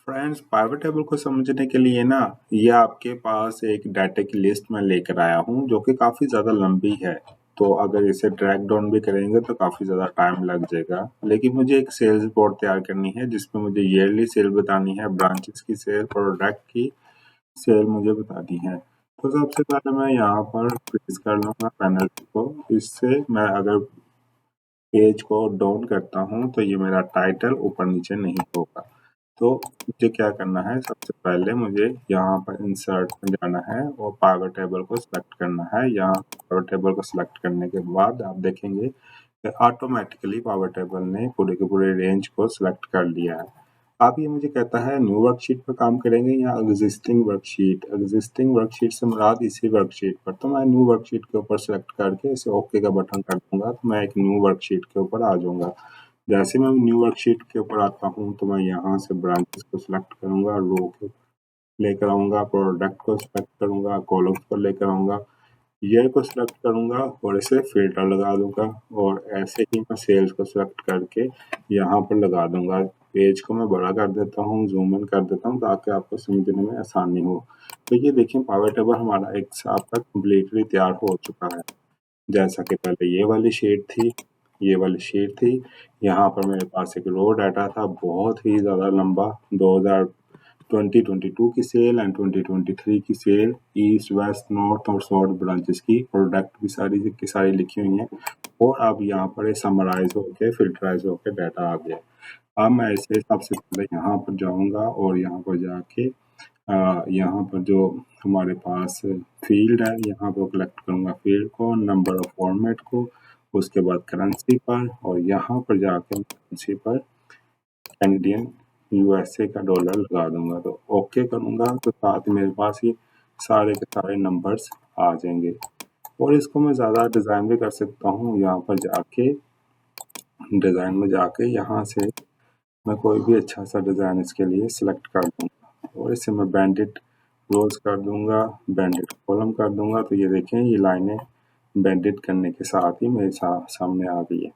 Friends, pivot table को समझने के लिए ना ये आपके पास एक डाटा की लिस्ट मैं लेकर आया हूँ जो कि काफ़ी ज़्यादा लंबी है। तो अगर इसे ड्रैग डाउन भी करेंगे तो काफ़ी ज़्यादा टाइम लग जाएगा। लेकिन मुझे एक सेल्स रिपोर्ट तैयार करनी है जिसमें मुझे ईयरली सेल बतानी है, ब्रांचेस की सेल, प्रोडक्ट की सेल मुझे बतानी है। तो सबसे पहले मैं यहाँ पर प्रेस कर लूँगा पेनल्टी को। इससे मैं अगर पेज को डाउन करता हूँ तो ये मेरा टाइटल ऊपर नीचे नहीं होगा। तो मुझे क्या करना है, सबसे पहले मुझे यहाँ पर इंसर्ट में जाना है और पावर टेबल को सिलेक्ट करना है। यहाँ पावर टेबल को सिलेक्ट करने के बाद आप देखेंगे कि ऑटोमेटिकली पावर टेबल ने पूरे के पूरे रेंज को सिलेक्ट कर लिया है। अब ये मुझे कहता है न्यू वर्कशीट पर काम करेंगे या एग्जिस्टिंग वर्कशीट से मुराद इसी वर्कशीट पर। तो मैं न्यू वर्कशीट के ऊपर सेलेक्ट करके इसे ओके का बटन कर दूंगा तो मैं एक न्यू वर्कशीट के ऊपर आ जाऊंगा। जैसे मैं न्यू वर्कशीट के ऊपर आता हूँ तो मैं यहाँ से ब्रांचेस को सिलेक्ट करूंगा, रो को लेकर आऊंगा, प्रोडक्ट को सिलेक्ट करूंगा, कॉलम्स को लेकर आऊंगा, ईयर को सिलेक्ट करूंगा और इसे फिल्टर लगा दूंगा और ऐसे ही मैं सेल्स को सिलेक्ट करके यहाँ पर लगा दूंगा। पेज को मैं बड़ा कर देता हूँ, जूम इन कर देता हूँ ताकि आपको समझने में आसानी हो। तो ये देखिए पावर टेबल हमारा एक साथ तक कम्प्लीटली तैयार हो चुका है। जैसा कि पहले ये वाली शीट थी, यहाँ पर मेरे पास एक रो डाटा था बहुत ही ज़्यादा लंबा, 2022 की सेल एंड 2023 की सेल, ईस्ट वेस्ट नॉर्थ और साउथ ब्रांचेस की प्रोडक्ट भी सारी की सारी लिखी हुई हैं। और अब यहाँ पर ये समराइज होके फिल्टराइज होके डाटा आ गया। अब मैं इसे सबसे पहले यहाँ पर जाऊँगा और यहाँ पर जाके यहाँ पर जो हमारे पास फील्ड है यहाँ पर कलेक्ट करूँगा फील्ड को, नंबर ऑफ फॉर्मेट को, उसके बाद करेंसी पर और यहाँ पर जाकर करेंसी पर कैनेडियन यूएसए का डॉलर लगा दूंगा। तो ओके करूँगा तो साथ ही मेरे पास ये सारे के सारे नंबर्स आ जाएंगे। और इसको मैं ज़्यादा डिज़ाइन भी कर सकता हूँ। यहाँ पर जाके डिज़ाइन में जाके यहाँ से मैं कोई भी अच्छा सा डिज़ाइन इसके लिए सिलेक्ट कर दूंगा और इसे मैं बैंडेड रोज कर दूंगा, बैंडेड कॉलम कर दूंगा। तो ये देखें ये लाइनें बैंडेड करने के साथ ही मेरे सामने आ गई है।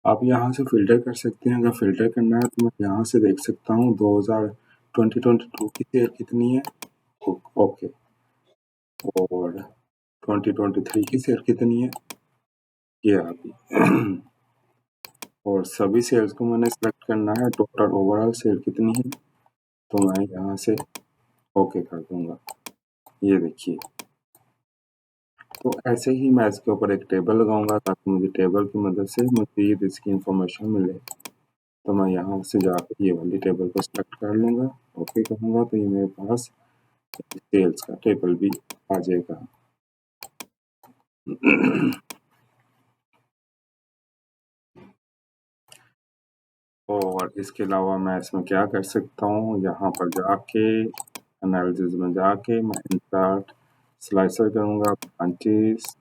आप यहाँ से फ़िल्टर कर सकते हैं। अगर फ़िल्टर करना है तो मैं यहाँ से देख सकता हूँ 2022 की सेल कितनी है, ओके, और 2023 की सेल कितनी है, ये आ गई। और सभी सेल्स को मैंने सेलेक्ट करना है, टोटल ओवरऑल सेल कितनी है, तो मैं यहाँ से ओके कर दूंगा। ये देखिए, तो ऐसे ही मैं इसके ऊपर एक टेबल लगाऊंगा ताकि मुझे टेबल की मदद से मज़ीद इसकी इंफॉर्मेशन मिले। तो मैं यहाँ से जाकर ये वाली टेबल को सेलेक्ट कर लूँगा, ओके कहूँगा तो ये मेरे पास सेल्स का टेबल भी आ जाएगा। और इसके अलावा मैं इसमें क्या कर सकता हूँ, यहाँ पर जाके एनालिसिस में जाके मैं इंसर्ट स्लाइसर करूँगा, ब्रांचेस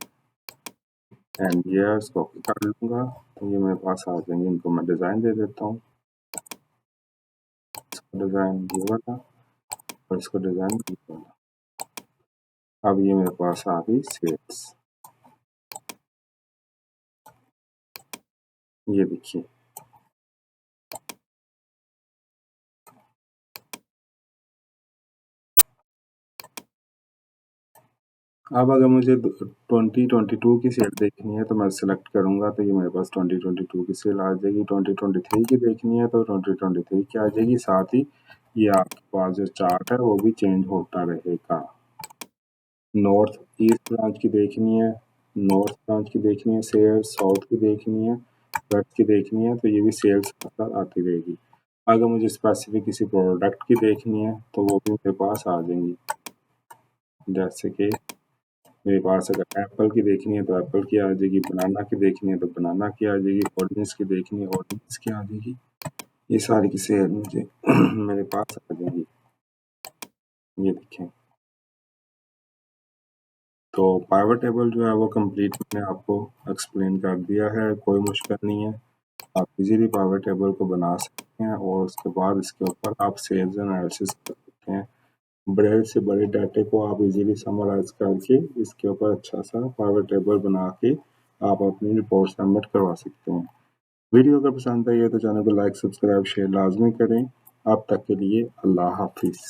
एंड ईयर्स कॉपी कर लूँगा तो ये मेरे पास आ जाएंगे। इनको मैं डिज़ाइन दे देता हूँ, इसको डिज़ाइन ये वाला और इसको डिज़ाइन ये वाला। अब ये मेरे पास आ गई सेल्स, ये देखिए। अब अगर मुझे 2022 की सेल देखनी है तो मैं सेलेक्ट करूँगा तो ये मेरे पास 2022 की सेल आ जाएगी। 2023 की देखनी है तो 2023 की आ जाएगी। साथ ही ये आपके पास जो चार्ट है वो भी चेंज होता रहेगा। नॉर्थ ईस्ट ब्रांच की देखनी है, नॉर्थ ब्रांच की देखनी है सेल्स, साउथ की देखनी है, वेस्ट की देखनी है, तो ये भी सेल्स आती रहेगी। अगर मुझे स्पेसिफिक किसी प्रोडक्ट की देखनी है तो वो भी मेरे पास आ जाएंगी। जैसे कि मेरे पास अगर एप्पल की देखनी है तो एप्पल की आ जाएगी, बनाना की देखनी है तो बनाना की आ जाएगी, ऑरेंज की देखनी है ऑरेंज की आ जाएगी। ये सारी की सेल मुझे मेरे पास आ जाएगी। ये देखें, तो पावर टेबल जो है वो कंप्लीट मैंने आपको एक्सप्लेन कर दिया है, कोई मुश्किल नहीं है। आप इजीली पावर टेबल को बना सकते हैं और उसके बाद इसके ऊपर आप सेल्स एनालिसिस कर सकते हैं। बड़े से बड़े डाटे को आप इजीली समराइज करके इसके ऊपर अच्छा सा पावर टेबल बना के आप अपनी रिपोर्ट सबमिट करवा सकते हैं। वीडियो अगर पसंद आई है तो चैनल को लाइक, सब्सक्राइब, शेयर लाजमी करें। अब तक के लिए अल्लाह हाफिज़।